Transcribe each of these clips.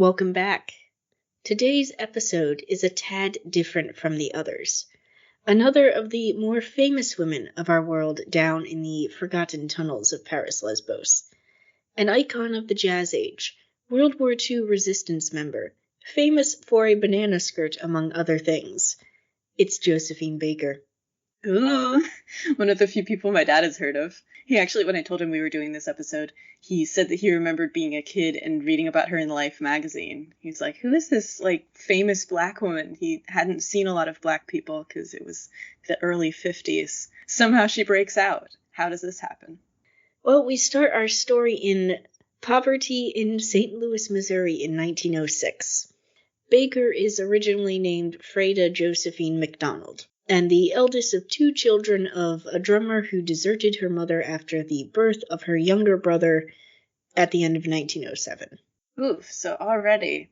Welcome back. Today's episode is a tad different from the others. Another of the more famous women of our world down in the forgotten tunnels of Paris, Lesbos. An icon of the Jazz Age, World War II resistance member, famous for a banana skirt among other things. It's Josephine Baker. Ooh, one of the few people my dad has heard of. He actually, when I told him we were doing this episode, he said that he remembered being a kid and reading about her in Life magazine. He's like, who is this, famous black woman? He hadn't seen a lot of black people because it was the early 50s. Somehow she breaks out. How does this happen? Well, we start our story in poverty in St. Louis, Missouri in 1906. Baker is originally named Freda Josephine McDonald, and the eldest of two children of a drummer who deserted her mother after the birth of her younger brother at the end of 1907. Oof, so already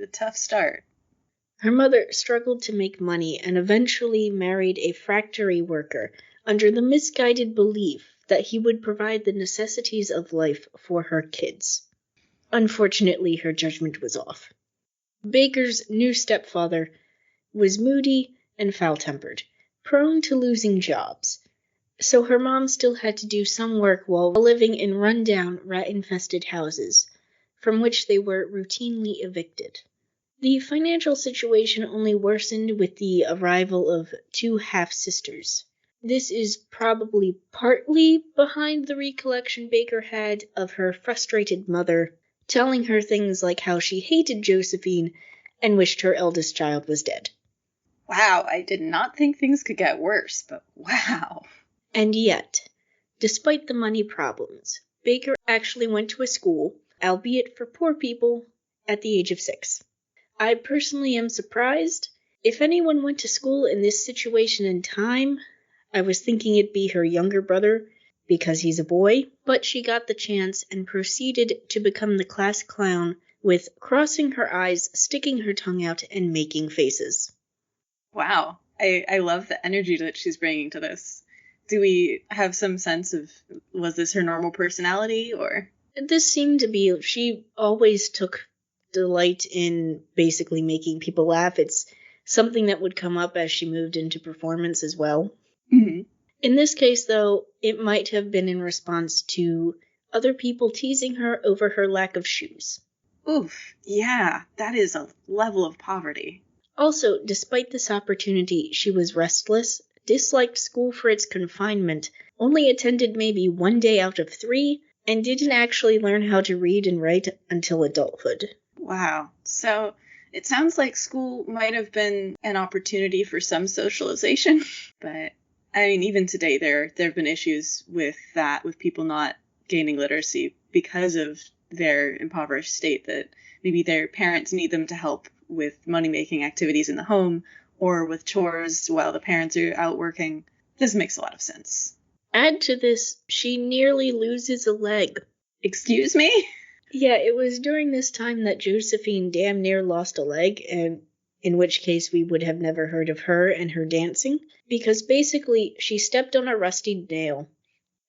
a tough start. Her mother struggled to make money and eventually married a factory worker under the misguided belief that he would provide the necessities of life for her kids. Unfortunately, her judgment was off. Baker's new stepfather was moody and foul-tempered, prone to losing jobs, so her mom still had to do some work while living in run-down, rat-infested houses, from which they were routinely evicted. The financial situation only worsened with the arrival of two half-sisters. This is probably partly behind the recollection Baker had of her frustrated mother, telling her things like how she hated Josephine and wished her eldest child was dead. Wow, I did not think things could get worse, but wow. And yet, despite the money problems, Baker actually went to a school, albeit for poor people, at the age of 6. I personally am surprised. If anyone went to school in this situation in time, I was thinking it'd be her younger brother, because he's a boy, but she got the chance and proceeded to become the class clown with crossing her eyes, sticking her tongue out, and making faces. Wow, I love the energy that she's bringing to this. Do we have some sense of, was this her normal personality, or? This seemed to be, she always took delight in basically making people laugh. It's something that would come up as she moved into performance as well. Mm-hmm. In this case, though, it might have been in response to other people teasing her over her lack of shoes. Oof, yeah, that is a level of poverty. Also, despite this opportunity, she was restless, disliked school for its confinement, only attended maybe 1 day out of 3, and didn't actually learn how to read and write until adulthood. Wow, so it sounds like school might have been an opportunity for some socialization, but I mean, even today there have been issues with that, with people not gaining literacy because of their impoverished state, that maybe their parents need them to help with money-making activities in the home or with chores while the parents are out working. This makes a lot of sense. Add to this, she nearly loses a leg. Excuse me? Yeah, it was during this time that Josephine damn near lost a leg, and in which case we would have never heard of her and her dancing, because basically she stepped on a rusty nail,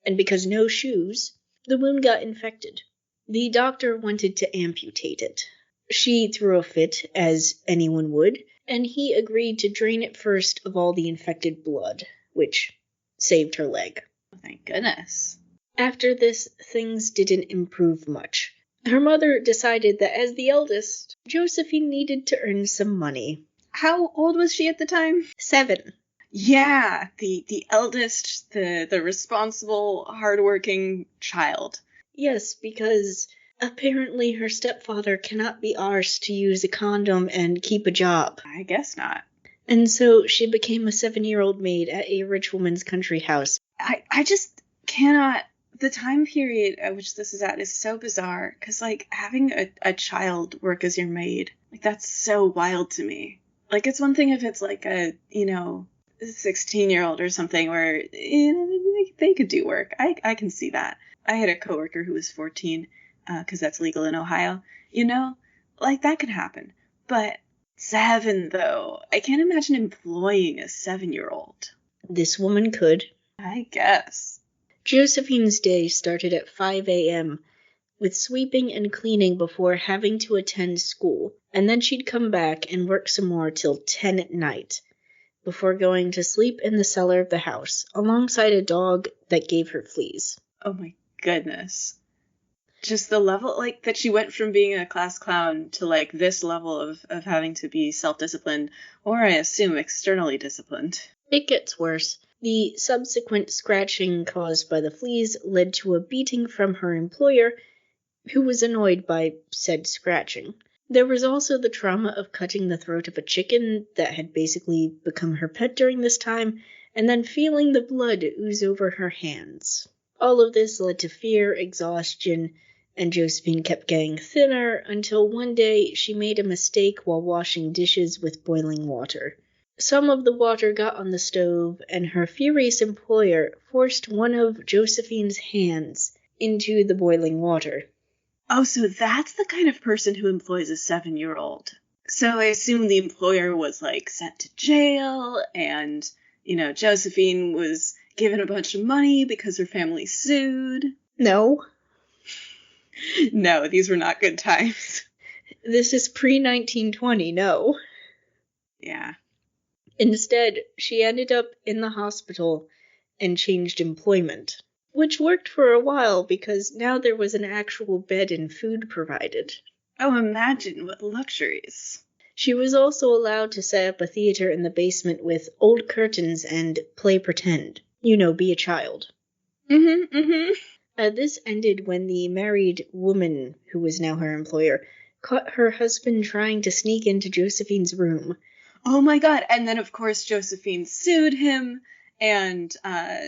and because no shoes, the wound got infected. The doctor wanted to amputate it. She threw a fit, as anyone would, and he agreed to drain it first of all the infected blood, which saved her leg. Thank goodness. After this, things didn't improve much. Her mother decided that as the eldest, Josephine needed to earn some money. How old was she at the time? 7. Yeah, the eldest, the responsible, hardworking child. Yes, because apparently her stepfather cannot be arsed to use a condom and keep a job. I guess not. And so she became a 7-year-old maid at a rich woman's country house. I just cannot. The time period at which this is at is so bizarre, because, having a child work as your maid, that's so wild to me. It's one thing if it's a 16-year-old or something where they could do work. I can see that. I had a coworker who was 14, because that's legal in Ohio. That could happen. But 7, though. I can't imagine employing a 7-year-old. This woman could. I guess. Josephine's day started at 5 a.m., with sweeping and cleaning before having to attend school, and then she'd come back and work some more till 10 at night, before going to sleep in the cellar of the house, alongside a dog that gave her fleas. Oh my goodness. Just the level, like, that she went from being a class clown to, like, this level of having to be self-disciplined, or I assume externally disciplined. It gets worse. The subsequent scratching caused by the fleas led to a beating from her employer, who was annoyed by said scratching. There was also the trauma of cutting the throat of a chicken that had basically become her pet during this time, and then feeling the blood ooze over her hands. All of this led to fear, exhaustion, and Josephine kept getting thinner until one day she made a mistake while washing dishes with boiling water. Some of the water got on the stove, and her furious employer forced one of Josephine's hands into the boiling water. Oh, so that's the kind of person who employs a 7-year-old. So I assume the employer was, like, sent to jail, and, Josephine was given a bunch of money because her family sued. No. No, these were not good times. This is pre-1920, no. Yeah. Instead, she ended up in the hospital and changed employment, which worked for a while because now there was an actual bed and food provided. Oh, imagine what luxuries. She was also allowed to set up a theater in the basement with old curtains and play pretend. Be a child. This ended when the married woman, who was now her employer, caught her husband trying to sneak into Josephine's room. Oh my god, and then of course Josephine sued him, and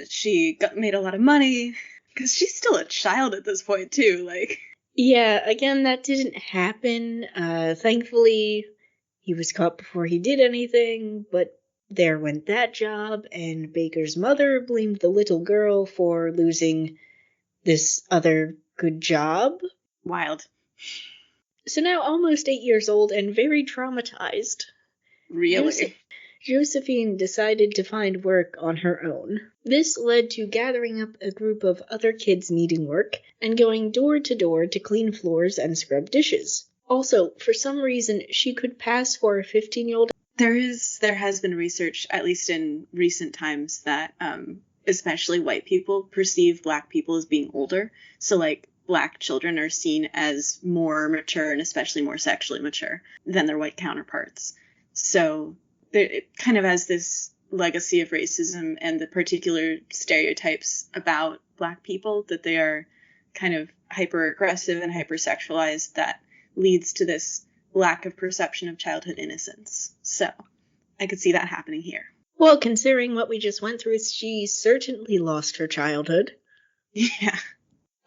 she made a lot of money, because she's still a child at this point too, like. Yeah, again, that didn't happen. Thankfully, he was caught before he did anything, but there went that job, and Baker's mother blamed the little girl for losing this other good job. Wild. So now almost 8 years old and very traumatized. Really? Josephine decided to find work on her own. This led to gathering up a group of other kids needing work and going door to door to clean floors and scrub dishes. Also, for some reason, she could pass for a 15-year-old. There has been research, at least in recent times, that especially white people perceive black people as being older. So, like, black children are seen as more mature and especially more sexually mature than their white counterparts. So it kind of has this legacy of racism and the particular stereotypes about black people, that they are kind of hyper-aggressive and hyper-sexualized, that leads to this lack of perception of childhood innocence. So I could see that happening here. Well, considering what we just went through, she certainly lost her childhood. Yeah.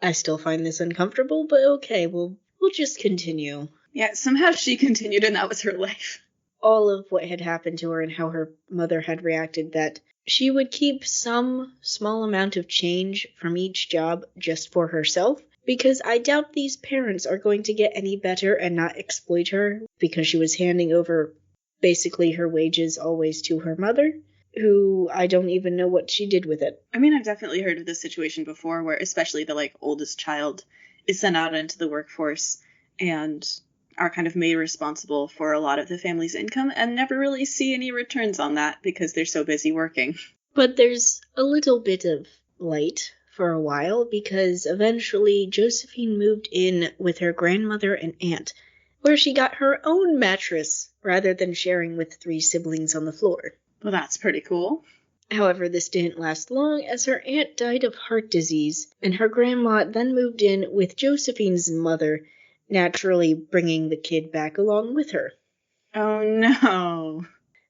I still find this uncomfortable, but okay, we'll just continue. Yeah, somehow she continued and that was her life. All of what had happened to her and how her mother had reacted, that she would keep some small amount of change from each job just for herself, because I doubt these parents are going to get any better and not exploit her, because she was handing over basically her wages always to her mother, who I don't even know what she did with it. I mean, I've definitely heard of this situation before where especially the oldest child is sent out into the workforce and are kind of made responsible for a lot of the family's income and never really see any returns on that because they're so busy working. But there's a little bit of light for a while, because eventually Josephine moved in with her grandmother and aunt, where she got her own mattress rather than sharing with 3 siblings on the floor. Well, that's pretty cool. However, this didn't last long, as her aunt died of heart disease, and her grandma then moved in with Josephine's mother, naturally bringing the kid back along with her. Oh no.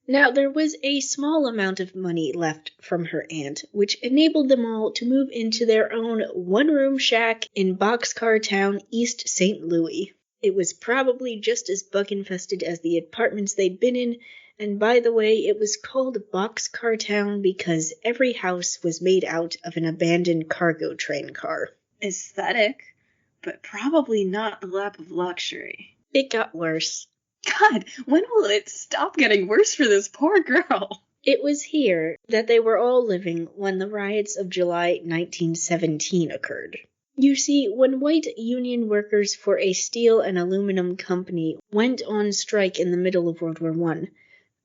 Now, there was a small amount of money left from her aunt, which enabled them all to move into their own one-room shack in Boxcar Town, East St. Louis. It was probably just as bug-infested as the apartments they'd been in, and by the way, it was called Boxcar Town because every house was made out of an abandoned cargo train car. Aesthetic, but probably not a lap of luxury. It got worse. God, when will it stop getting worse for this poor girl? It was here that they were all living when the riots of July 1917 occurred. You see, when white union workers for a steel and aluminum company went on strike in the middle of World War I,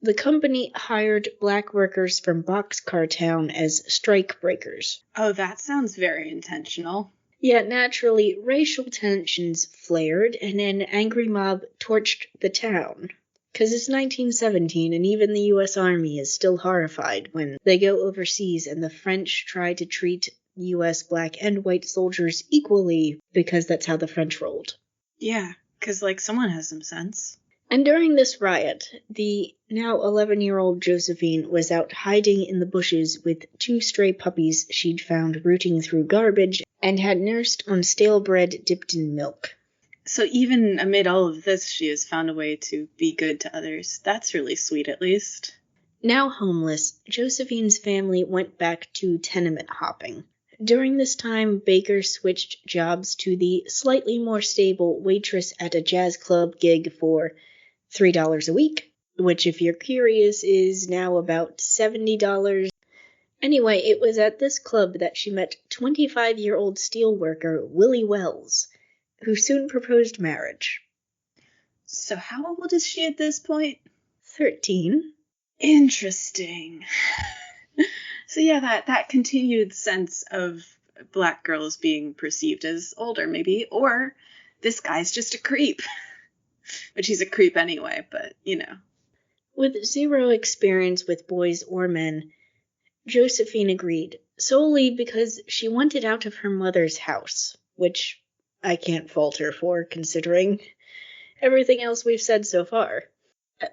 the company hired black workers from Boxcar Town as strike breakers. Oh, that sounds very intentional. Yet naturally, racial tensions flared and an angry mob torched the town. Because it's 1917 and even the US Army is still horrified when they go overseas and the French try to treat US black and white soldiers equally because that's how the French rolled. Yeah, because, like, someone has some sense. And during this riot, the now 11-year-old Josephine was out hiding in the bushes with 2 stray puppies she'd found rooting through garbage and had nursed on stale bread dipped in milk. So even amid all of this, she has found a way to be good to others. That's really sweet, at least. Now homeless, Josephine's family went back to tenement hopping. During this time, Baker switched jobs to the slightly more stable waitress at a jazz club gig for $3 a week, which, if you're curious, is now about $70. Anyway, it was at this club that she met 25-year-old steelworker Willie Wells, who soon proposed marriage. So how old is she at this point? 13. Interesting. So yeah, that continued sense of black girls being perceived as older, maybe, or this guy's just a creep. Which he's a creep anyway, but, you know. With zero experience with boys or men, Josephine agreed, solely because she wanted out of her mother's house, which I can't fault her for, considering everything else we've said so far.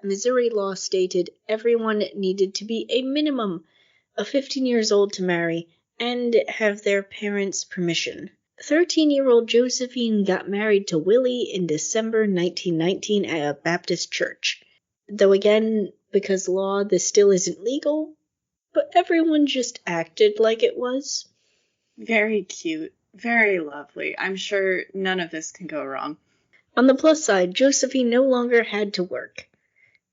Missouri law stated everyone needed to be a minimum of 15 years old to marry and have their parents' permission. 13-year-old Josephine got married to Willie in December 1919 at a Baptist church. Though again, because law, this still isn't legal, but everyone just acted like it was. Very cute. Very lovely. I'm sure none of this can go wrong. On the plus side, Josephine no longer had to work.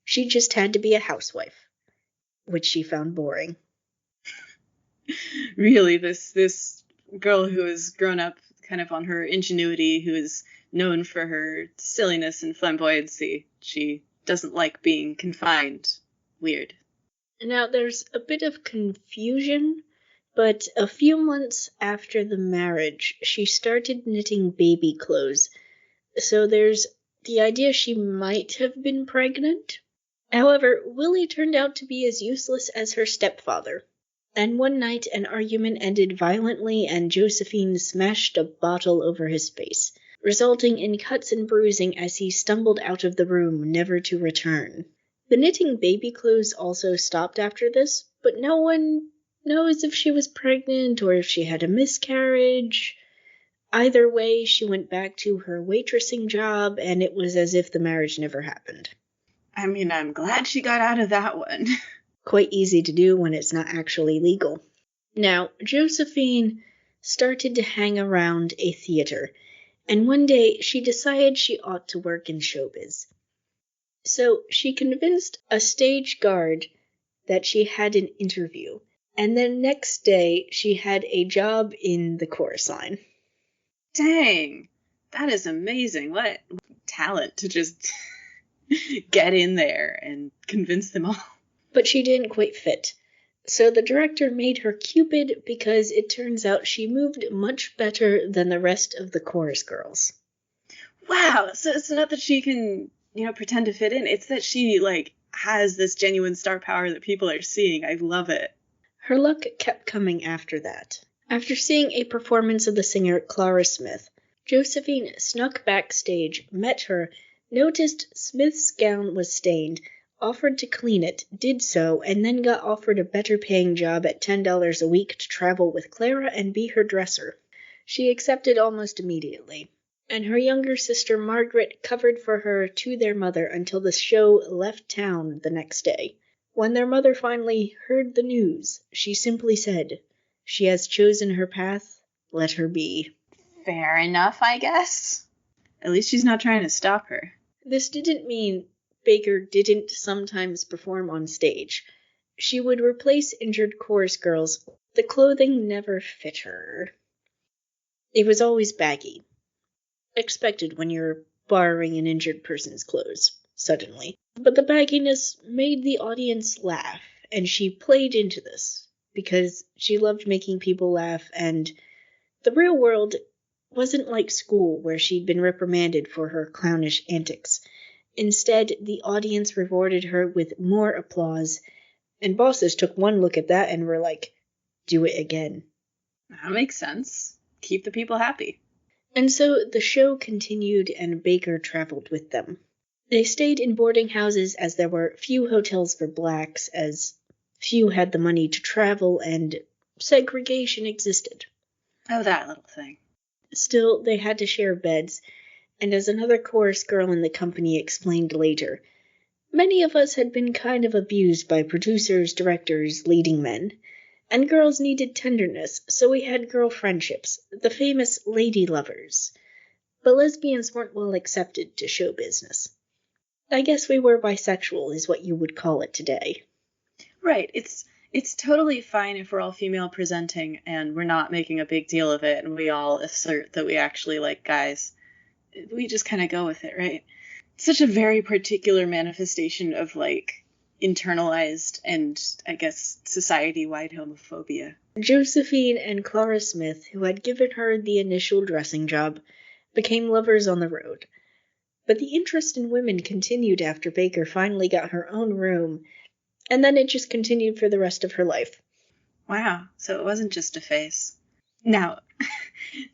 She just had to be a housewife, which she found boring. Really, this girl who has grown up kind of on her ingenuity, who is known for her silliness and flamboyancy, she doesn't like being confined. Weird. Now, there's a bit of confusion, but a few months after the marriage, she started knitting baby clothes, so there's the idea she might have been pregnant. However, Willie turned out to be as useless as her stepfather. And one night, an argument ended violently and Josephine smashed a bottle over his face, resulting in cuts and bruising as he stumbled out of the room, never to return. The knitting baby clothes also stopped after this, but no one knows if she was pregnant or if she had a miscarriage. Either way, she went back to her waitressing job, and it was as if the marriage never happened. I mean, I'm glad she got out of that one. Quite easy to do when it's not actually legal. Now, Josephine started to hang around a theater, and one day she decided she ought to work in showbiz. So she convinced a stage guard that she had an interview, and then next day she had a job in the chorus line. Dang, that is amazing. What talent to just get in there and convince them all. But she didn't quite fit. So the director made her Cupid because it turns out she moved much better than the rest of the chorus girls. Wow, so it's not that she can, pretend to fit in. It's that she, has this genuine star power that people are seeing. I love it. Her luck kept coming after that. After seeing a performance of the singer Clara Smith, Josephine snuck backstage, met her, noticed Smith's gown was stained, offered to clean it, did so, and then got offered a better-paying job at $10 a week to travel with Clara and be her dresser. She accepted almost immediately, and her younger sister Margaret covered for her to their mother until the show left town the next day. When their mother finally heard the news, she simply said, "She has chosen her path, let her be." Fair enough, I guess. At least she's not trying to stop her. This didn't mean Baker didn't sometimes perform on stage. She would replace injured chorus girls. The clothing never fit her. It was always baggy. Expected when you're borrowing an injured person's clothes, suddenly. But the bagginess made the audience laugh, and she played into this, because she loved making people laugh, and the real world wasn't like school, where she'd been reprimanded for her clownish antics. Instead, the audience rewarded her with more applause, and bosses took one look at that and were like, do it again. That makes sense. Keep the people happy. And so the show continued, and Baker traveled with them. They stayed in boarding houses, as there were few hotels for blacks, as few had the money to travel, and segregation existed. Oh, that little thing. Still, they had to share beds, and as another chorus girl in the company explained later, many of us had been kind of abused by producers, directors, leading men, and girls needed tenderness, so we had girl friendships, the famous lady lovers. But lesbians weren't well accepted to show business. I guess we were bisexual, is what you would call it today. Right. It's totally fine if we're all female presenting and we're not making a big deal of it and we all assert that we actually like guys. We just kind of go with it, right? It's such a very particular manifestation of, like, internalized and, I guess, society-wide homophobia. Josephine and Clara Smith, who had given her the initial dressing job, became lovers on the road. But the interest in women continued after Baker finally got her own room, and then it just continued for the rest of her life. Wow, so it wasn't just a phase. Now,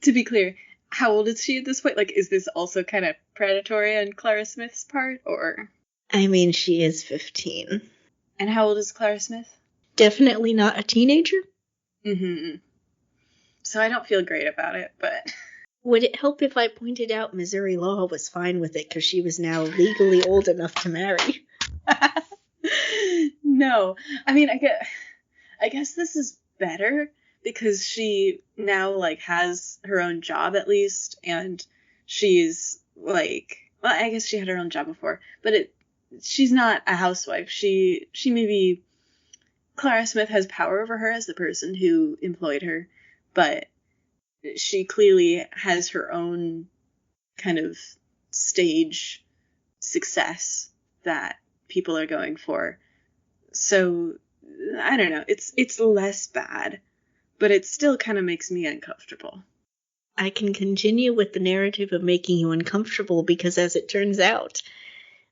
to be clear, how old is she at this point? Like, is this also kind of predatory on Clara Smith's part, or? I mean, she is 15. And how old is Clara Smith? Definitely not a teenager. Mm-hmm. So I don't feel great about it, but... Would it help if I pointed out Missouri law was fine with it because she was now legally old enough to marry? No. I mean, I guess this is better because she now, like, has her own job at least, and she's, like... Well, I guess she had her own job before, but she's not a housewife. She maybe... Clara Smith has power over her as the person who employed her, but she clearly has her own kind of stage success that people are going for. So, I don't know. It's less bad, but it still kind of makes me uncomfortable. I can continue with the narrative of making you uncomfortable because, as it turns out,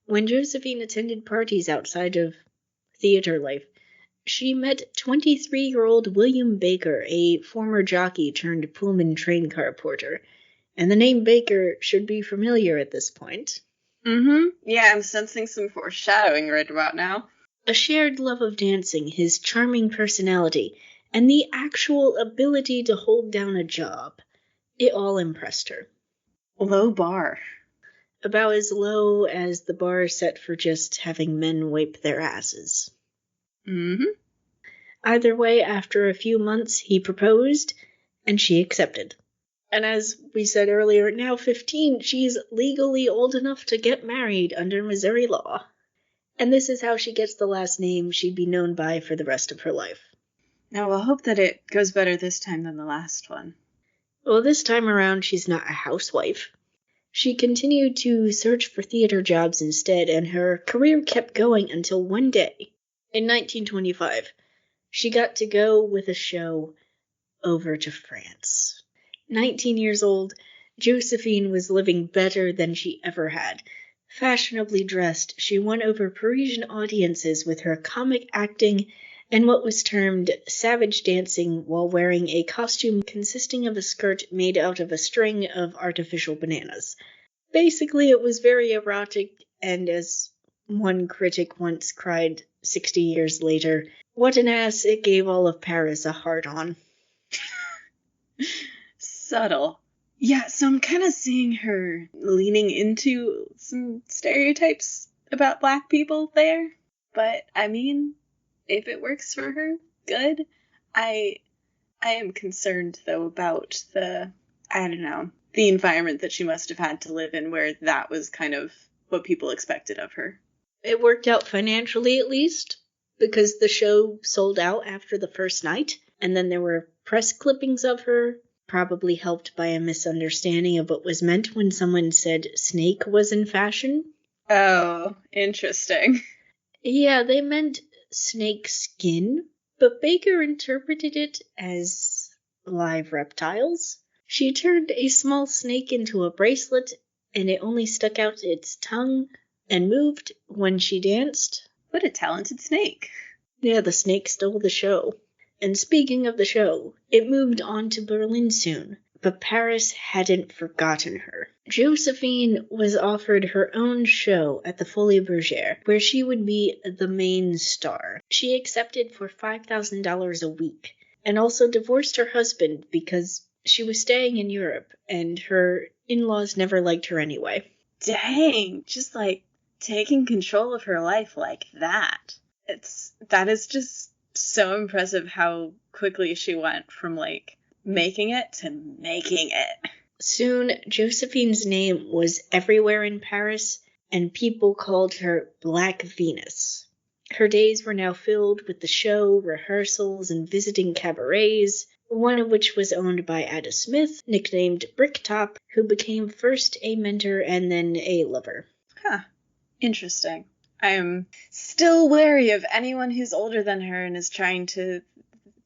when Josephine attended parties outside of theater life, she met 23-year-old William Baker, a former jockey turned Pullman train car porter. And the name Baker should be familiar at this point. Mm-hmm. Yeah, I'm sensing some foreshadowing right about now. A shared love of dancing, his charming personality, and the actual ability to hold down a job. It all impressed her. Low bar. About as low as the bar set for just having men wipe their asses. Mm-hmm. Either way, after a few months, he proposed, and she accepted. And as we said earlier, now 15, she's legally old enough to get married under Missouri law. And this is how she gets the last name she'd be known by for the rest of her life. Now, we'll hope that it goes better this time than the last one. Well, this time around, she's not a housewife. She continued to search for theater jobs instead, and her career kept going until one day, in 1925, she got to go with a show over to France. 19 years old, Josephine was living better than she ever had. Fashionably dressed, she won over Parisian audiences with her comic acting and what was termed savage dancing while wearing a costume consisting of a skirt made out of a string of artificial bananas. Basically, it was very erotic, and as one critic once cried 60 years later, what an ass, it gave all of Paris a hard-on. Subtle. Yeah, so I'm kind of seeing her leaning into some stereotypes about black people there. But, I mean, if it works for her, good. I am concerned, though, about the environment that she must have had to live in where that was kind of what people expected of her. It worked out financially, at least, because the show sold out after the first night, and then there were press clippings of her probably helped by a misunderstanding of what was meant when someone said snake was in fashion. Oh, interesting. Yeah, they meant snake skin, but Baker interpreted it as live reptiles. She turned a small snake into a bracelet, and it only stuck out its tongue and moved when she danced. What a talented snake. Yeah, the snake stole the show. And speaking of the show, it moved on to Berlin soon, but Paris hadn't forgotten her. Josephine was offered her own show at the Folies Bergère, where she would be the main star. She accepted for $5,000 a week, and also divorced her husband because she was staying in Europe, and her in-laws never liked her anyway. Dang, just like taking control of her life like that. That is just so impressive how quickly she went from like making it to making it. Soon, Josephine's name was everywhere in Paris, and people called her Black Venus. Her days were now filled with the show, rehearsals, and visiting cabarets, one of which was owned by Ada Smith, nicknamed Bricktop, who became first a mentor and then a lover. Huh. Interesting. I am still wary of anyone who's older than her and is trying to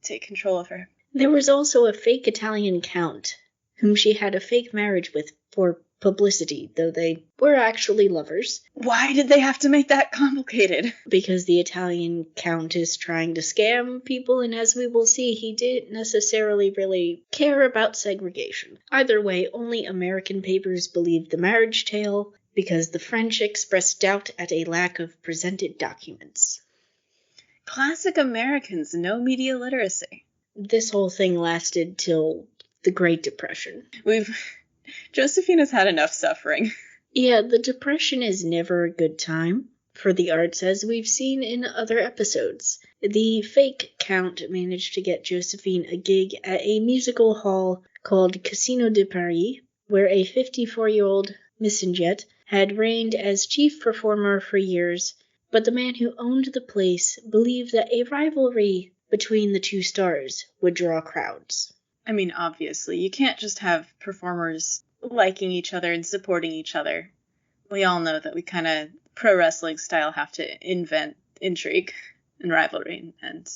take control of her. There was also a fake Italian count, whom she had a fake marriage with for publicity, though they were actually lovers. Why did they have to make that complicated? Because the Italian count is trying to scam people, and as we will see, he didn't necessarily really care about segregation. Either way, only American papers believed the marriage tale, because the French expressed doubt at a lack of presented documents. Classic Americans, no media literacy. This whole thing lasted till the Great Depression. Josephine has had enough suffering. Yeah, the Depression is never a good time for the arts, as we've seen in other episodes. The fake count managed to get Josephine a gig at a musical hall called Casino de Paris, where a 54-year-old Missinjet had reigned as chief performer for years, but the man who owned the place believed that a rivalry between the two stars would draw crowds. I mean, obviously, you can't just have performers liking each other and supporting each other. We all know that we kind of, pro wrestling style, have to invent intrigue and rivalry and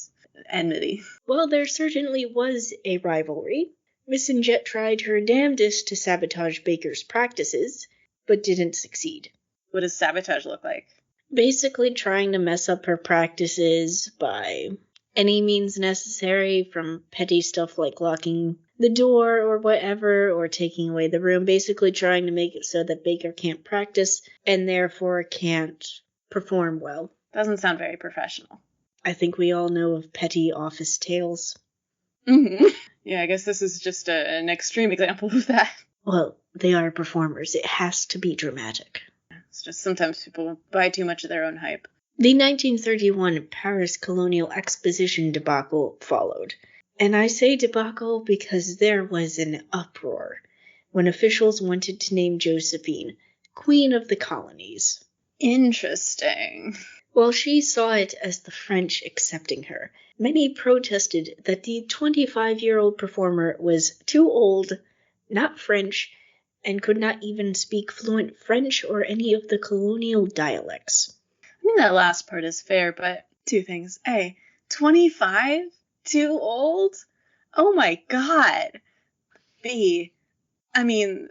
enmity. Well, there certainly was a rivalry. Missinjet tried her damnedest to sabotage Baker's practices, but didn't succeed. What does sabotage look like? Basically trying to mess up her practices by any means necessary, from petty stuff like locking the door or whatever, or taking away the room, basically trying to make it so that Baker can't practice and therefore can't perform well. Doesn't sound very professional. I think we all know of petty office tales. Mm-hmm. Yeah, I guess this is just an extreme example of that. Well, they are performers. It has to be dramatic. It's just sometimes people buy too much of their own hype. The 1931 Paris Colonial Exposition debacle followed. And I say debacle because there was an uproar when officials wanted to name Josephine Queen of the Colonies. Interesting. While she saw it as the French accepting her, many protested that the 25-year-old performer was too old, not French, and could not even speak fluent French or any of the colonial dialects. I mean, that last part is fair, but two things. A, 25? Too old? Oh my god. B, I mean,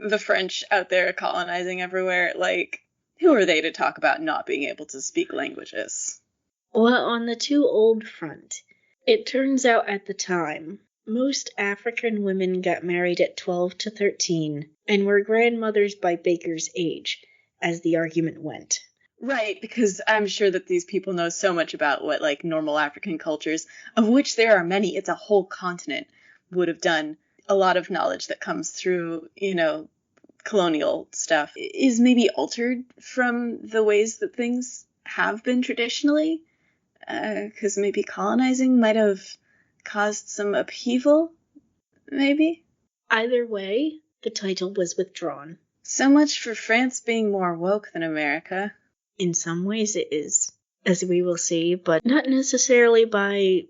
the French out there colonizing everywhere, like, who are they to talk about not being able to speak languages? Well, on the too old front, it turns out at the time, most African women got married at 12 to 13 and were grandmothers by Baker's age, as the argument went. Right, because I'm sure that these people know so much about what, like, normal African cultures, of which there are many, it's a whole continent, would have done. A lot of knowledge that comes through, colonial stuff is maybe altered from the ways that things have been traditionally, because maybe colonizing might have caused some upheaval, maybe? Either way, the title was withdrawn. So much for France being more woke than America. In some ways it is, as we will see, but not necessarily by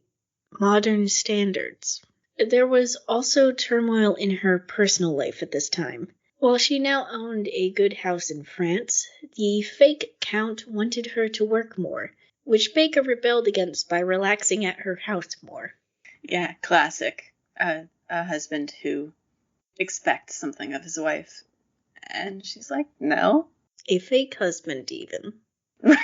modern standards. There was also turmoil in her personal life at this time. While she now owned a good house in France, the fake count wanted her to work more, which Baker rebelled against by relaxing at her house more. Yeah, classic. A husband who expects something of his wife. And she's like, no. A fake husband, even. Right.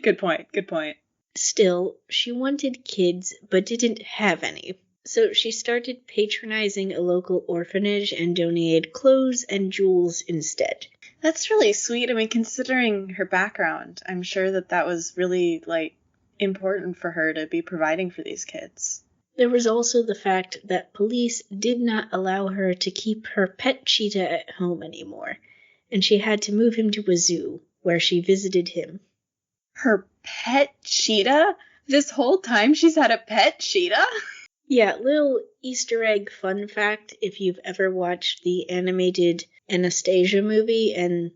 Good point. Still, she wanted kids, but didn't have any. So she started patronizing a local orphanage and donated clothes and jewels instead. That's really sweet. I mean, considering her background, I'm sure that was really, important for her to be providing for these kids. There was also the fact that police did not allow her to keep her pet cheetah at home anymore, and she had to move him to a zoo, where she visited him. Her pet cheetah? This whole time she's had a pet cheetah? Yeah, little Easter egg fun fact, if you've ever watched the animated Anastasia movie and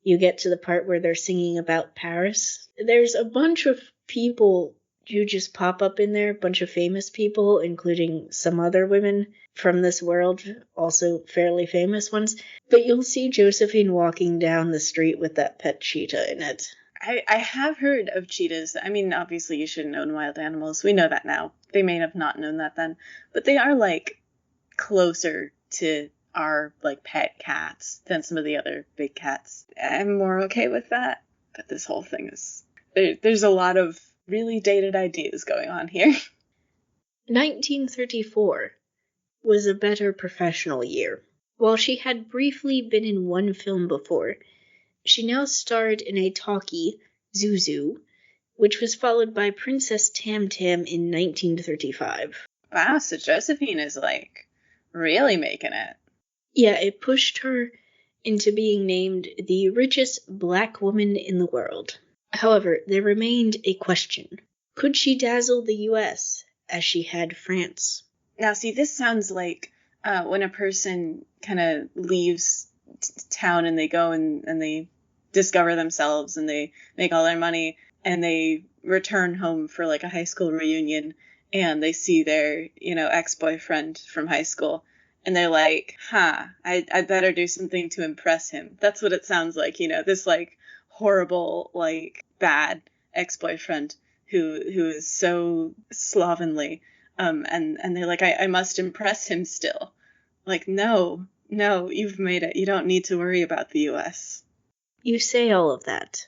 you get to the part where they're singing about Paris, there's a bunch of people who just pop up in there, a bunch of famous people, including some other women from this world, also fairly famous ones. But you'll see Josephine walking down the street with that pet cheetah in it. I have heard of cheetahs. I mean, obviously you shouldn't own wild animals. We know that now. They may have not known that then. But they are, closer to our, pet cats than some of the other big cats. I'm more okay with that. But this whole thing is... There's a lot of really dated ideas going on here. 1934 was a better professional year. While she had briefly been in one film before, she now starred in a talkie, Zuzu, which was followed by Princess Tam Tam in 1935. Wow, so Josephine is, really making it. Yeah, it pushed her into being named the richest black woman in the world. However, there remained a question. Could she dazzle the U.S. as she had France? Now, see, this sounds like when a person kind of leaves town and they go and they discover themselves and they make all their money and they return home for a high school reunion and they see their, ex-boyfriend from high school and they're like, I better do something to impress him. That's what it sounds like, this horrible, bad ex-boyfriend who is so slovenly. And they're like, I must impress him still. No, you've made it. You don't need to worry about the U.S. You say all of that.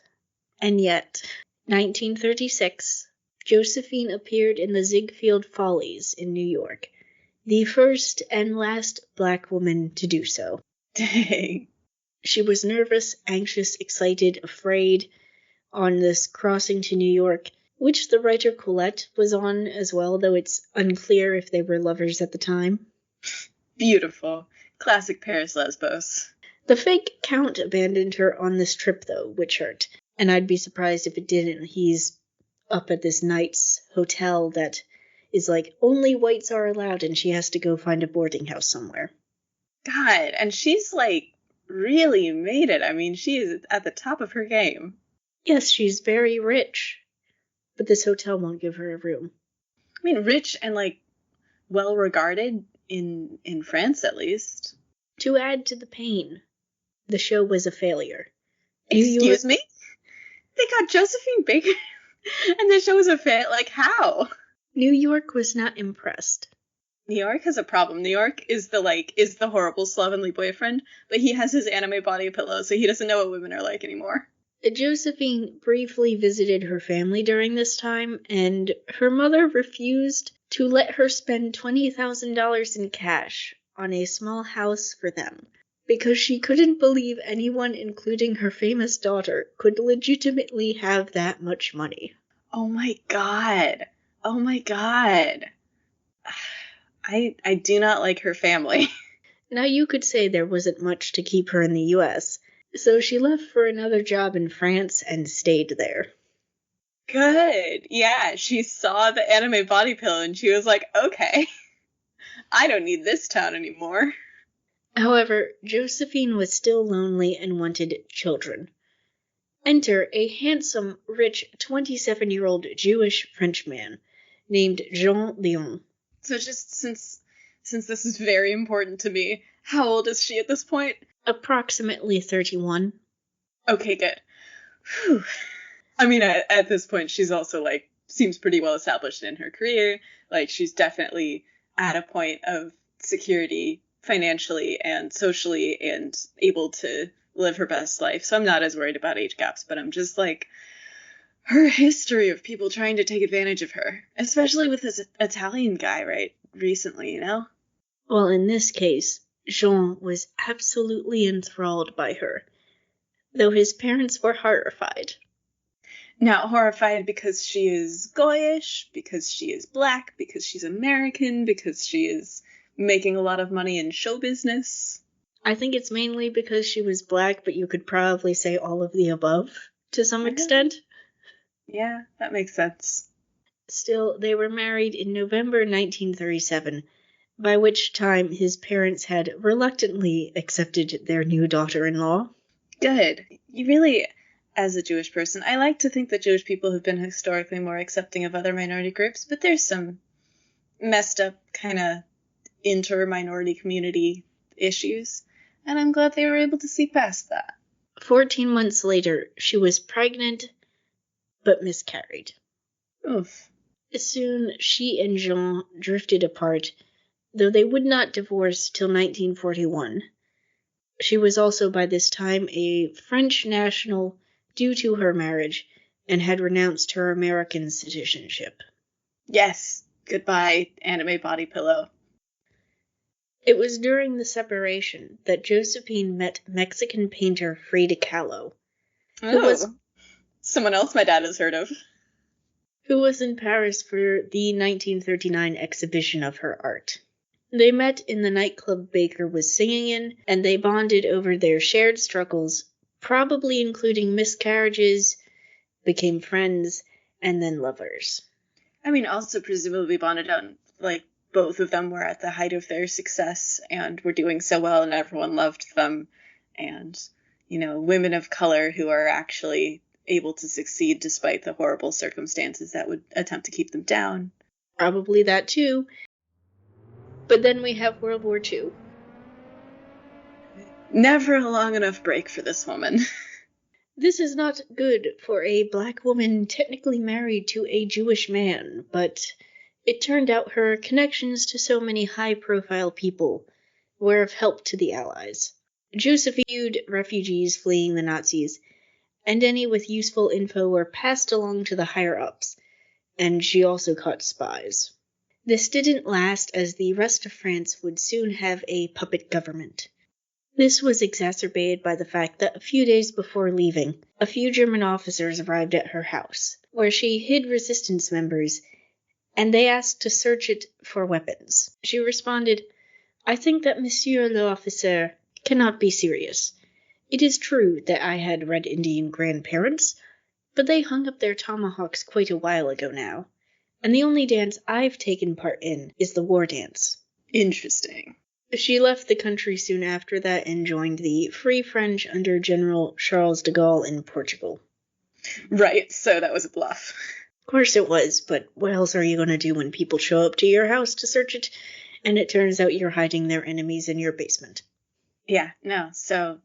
And yet, 1936, Josephine appeared in the Ziegfeld Follies in New York, the first and last black woman to do so. Dang. She was nervous, anxious, excited, afraid on this crossing to New York, which the writer Colette was on as well, though it's unclear if they were lovers at the time. Beautiful. Classic Paris Lesbos. The fake count abandoned her on this trip, though, which hurt. And I'd be surprised if it didn't. He's up at this night's hotel that is only whites are allowed, and she has to go find a boarding house somewhere. God, and she's really made it. I mean, she is at the top of her game. Yes, she's very rich. But this hotel won't give her a room. I mean, rich and, well regarded in France, at least. To add to the pain, the show was a failure. Excuse me? They got Josephine Baker and the show was a failure? How? New York was not impressed. New York has a problem. New York is the horrible slovenly boyfriend, but he has his anime body pillow, so he doesn't know what women are like anymore. Josephine briefly visited her family during this time, and her mother refused to let her spend $20,000 in cash on a small house for them, because she couldn't believe anyone, including her famous daughter, could legitimately have that much money. Oh my god. I do not like her family. Now you could say there wasn't much to keep her in the U.S., so she left for another job in France and stayed there. Good. Yeah, she saw the anime body pillow and she was like, okay, I don't need this town anymore. However, Josephine was still lonely and wanted children. Enter a handsome, rich 27-year-old Jewish Frenchman named Jean Léon. So just since this is very important to me, how old is she at this point? Approximately 31. Okay, good. Whew. I mean, at this point, she's also, like, seems pretty well established in her career. Like, she's definitely at a point of security financially and socially and able to live her best life. So I'm not as worried about age gaps, but I'm just like, her history of people trying to take advantage of her, especially with this Italian guy, right, recently, you know? Well, in this case, Jean was absolutely enthralled by her, though his parents were horrified. Now, horrified because she is Goyish, because she is black, because she's American, because she is making a lot of money in show business. I think it's mainly because she was black, but you could probably say all of the above to some extent. Yeah, that makes sense. Still, they were married in November 1937, by which time his parents had reluctantly accepted their new daughter-in-law. Good. You really, as a Jewish person, I like to think that Jewish people have been historically more accepting of other minority groups, but there's some messed up kind of inter-minority community issues, and I'm glad they were able to see past that. 14 months later, she was pregnant, but miscarried. Oof. Soon, she and Jean drifted apart, though they would not divorce till 1941. She was also by this time a French national due to her marriage and had renounced her American citizenship. Yes. Goodbye, anime body pillow. It was during the separation that Josephine met Mexican painter Frida Kahlo, who was someone else my dad has heard of. Who was in Paris for the 1939 exhibition of her art. They met in the nightclub Baker was singing in, and they bonded over their shared struggles, probably including miscarriages, became friends, and then lovers. I mean, also presumably bonded on, like, both of them were at the height of their success and were doing so well and everyone loved them. And, you know, women of color who are actually able to succeed despite the horrible circumstances that would attempt to keep them down. Probably that too. But then we have World War II. Never a long enough break for this woman. This is not good for a black woman technically married to a Jewish man, but it turned out her connections to so many high-profile people were of help to the Allies. Josephine viewed refugees fleeing the Nazis, and any with useful info were passed along to the higher-ups, and she also caught spies. This didn't last, as the rest of France would soon have a puppet government. This was exacerbated by the fact that a few days before leaving, a few German officers arrived at her house, where she hid resistance members, and they asked to search it for weapons. She responded, "I think that Monsieur l'Officier cannot be serious. It is true that I had Red Indian grandparents, but they hung up their tomahawks quite a while ago now, and the only dance I've taken part in is the war dance." Interesting. She left the country soon after that and joined the Free French under General Charles de Gaulle in Portugal. Right, so that was a bluff. Of course it was, but what else are you going to do when people show up to your house to search it, and it turns out you're hiding their enemies in your basement? Yeah, no, so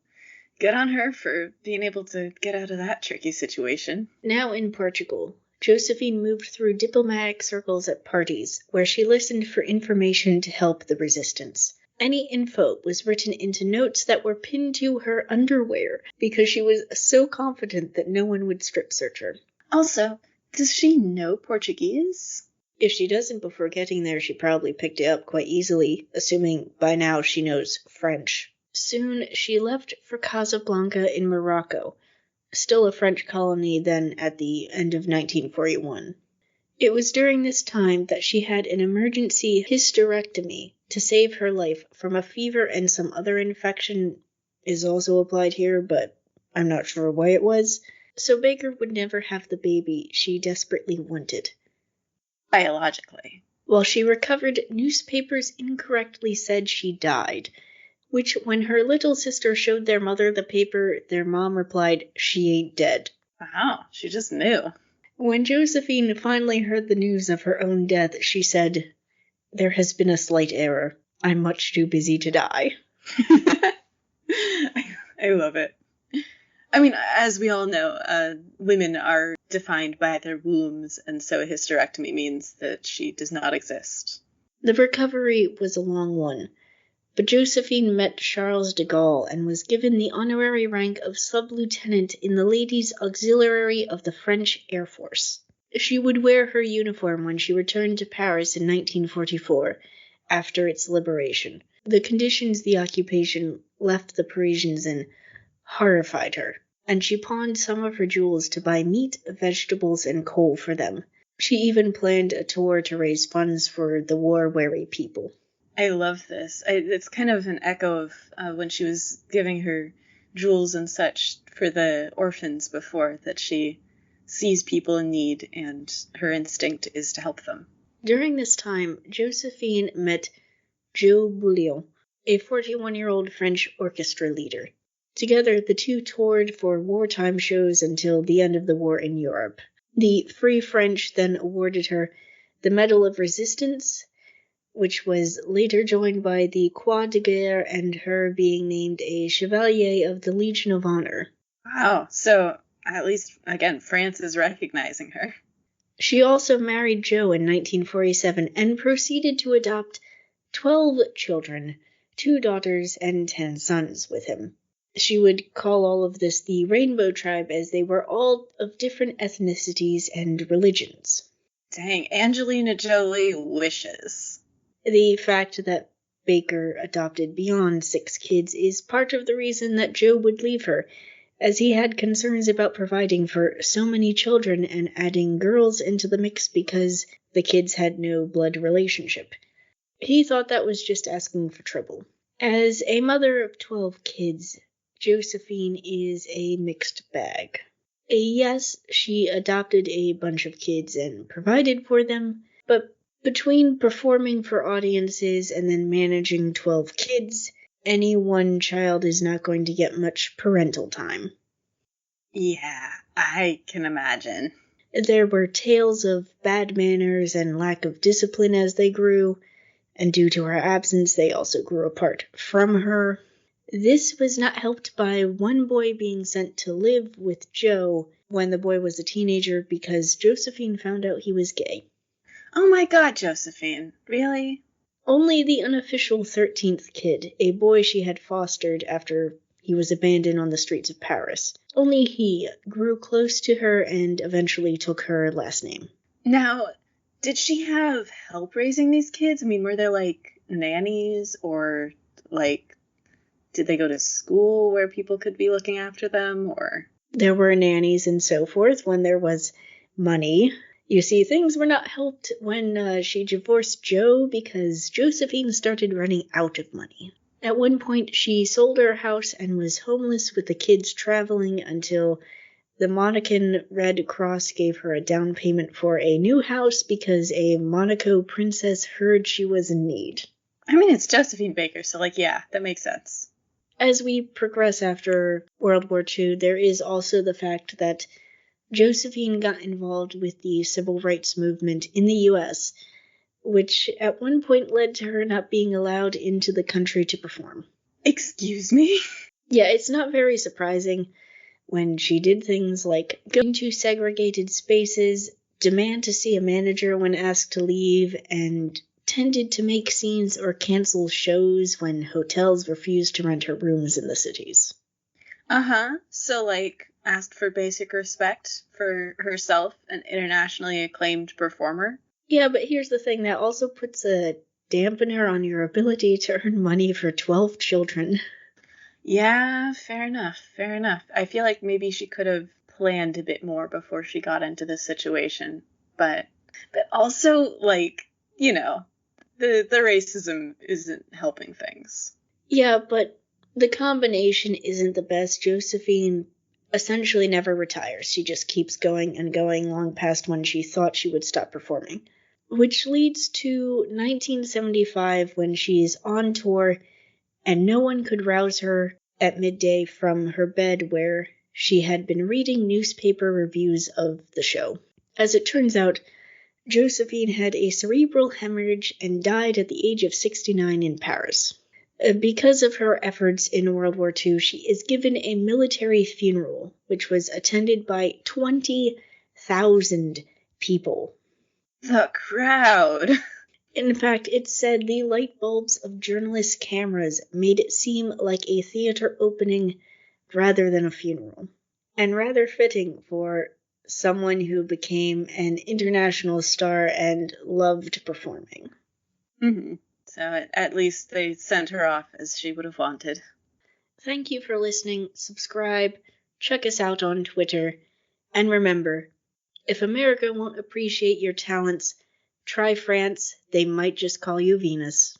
good on her for being able to get out of that tricky situation. Now in Portugal, Josephine moved through diplomatic circles at parties, where she listened for information to help the resistance. Any info was written into notes that were pinned to her underwear, because she was so confident that no one would strip search her. Also, does she know Portuguese? If she doesn't before getting there, she probably picked it up quite easily, assuming by now she knows French. Soon, she left for Casablanca in Morocco, still a French colony then at the end of 1941. It was during this time that she had an emergency hysterectomy to save her life from a fever, and some other infection is also applied here, but I'm not sure why it was. So Baker would never have the baby she desperately wanted. Biologically. While she recovered, newspapers incorrectly said she died, which when her little sister showed their mother the paper, their mom replied, "She ain't dead." Wow, she just knew. When Josephine finally heard the news of her own death, she said, There has been a slight error. I'm much too busy to die. I love it. I mean, as we all know, women are defined by their wombs, and so a hysterectomy means that she does not exist. The recovery was a long one, but Josephine met Charles de Gaulle and was given the honorary rank of sub-lieutenant in the Ladies' Auxiliary of the French Air Force. She would wear her uniform when she returned to Paris in 1944, after its liberation. The conditions the occupation left the Parisians in horrified her, and she pawned some of her jewels to buy meat, vegetables, and coal for them. She even planned a tour to raise funds for the war-weary people. I love this. It's kind of an echo of when she was giving her jewels and such for the orphans before, that she sees people in need and her instinct is to help them. During this time, Josephine met Joe Bouillon, a 41-year-old French orchestra leader. Together, the two toured for wartime shows until the end of the war in Europe. The Free French then awarded her the Medal of Resistance, which was later joined by the Croix de Guerre and her being named a Chevalier of the Legion of Honor. Wow, so at least, again, France is recognizing her. She also married Joe in 1947 and proceeded to adopt 12 children, 2 daughters and 10 sons with him. She would call all of this the Rainbow Tribe, as they were all of different ethnicities and religions. Dang, Angelina Jolie wishes. The fact that Baker adopted beyond 6 kids is part of the reason that Joe would leave her, as he had concerns about providing for so many children and adding girls into the mix because the kids had no blood relationship. He thought that was just asking for trouble. As a mother of 12 kids, Josephine is a mixed bag. Yes, she adopted a bunch of kids and provided for them, but between performing for audiences and then managing 12 kids, any one child is not going to get much parental time. Yeah, I can imagine. There were tales of bad manners and lack of discipline as they grew, and due to her absence, they also grew apart from her. This was not helped by one boy being sent to live with Joe when the boy was a teenager because Josephine found out he was gay. Oh my god, Josephine. Really? Only the unofficial 13th kid, a boy she had fostered after he was abandoned on the streets of Paris. Only he grew close to her and eventually took her last name. Now, did she have help raising these kids? I mean, were there, like, nannies, or, like, did they go to school where people could be looking after them, or? There were nannies and so forth when there was money. You see, things were not helped when she divorced Joe because Josephine started running out of money. At one point, she sold her house and was homeless with the kids traveling until the Monacan Red Cross gave her a down payment for a new house because a Monaco princess heard she was in need. I mean, it's Josephine Baker, so, like, yeah, that makes sense. As we progress after World War II, there is also the fact that Josephine got involved with the civil rights movement in the U.S., which at one point led to her not being allowed into the country to perform. Excuse me? Yeah, it's not very surprising when she did things like go into segregated spaces, demand to see a manager when asked to leave, and tended to make scenes or cancel shows when hotels refused to rent her rooms in the cities. Uh-huh. So, like, asked for basic respect for herself, an internationally acclaimed performer. Yeah, but here's the thing, that also puts a dampener on your ability to earn money for 12 children. Yeah, fair enough, fair enough. I feel like maybe she could have planned a bit more before she got into this situation. But also, like, you know, the racism isn't helping things. Yeah, but the combination isn't the best. Josephine essentially never retires. She just keeps going and going long past when she thought she would stop performing. Which leads to 1975 when she's on tour and no one could rouse her at midday from her bed where she had been reading newspaper reviews of the show. As it turns out, Josephine had a cerebral hemorrhage and died at the age of 69 in Paris. Because of her efforts in World War II, she is given a military funeral, which was attended by 20,000 people. The crowd! In fact, it's said the light bulbs of journalists' cameras made it seem like a theater opening rather than a funeral. And rather fitting for someone who became an international star and loved performing. Mm-hmm. So at least they sent her off as she would have wanted. Thank you for listening. Subscribe, check us out on Twitter, and remember, if America won't appreciate your talents, try France. They might just call you Venus.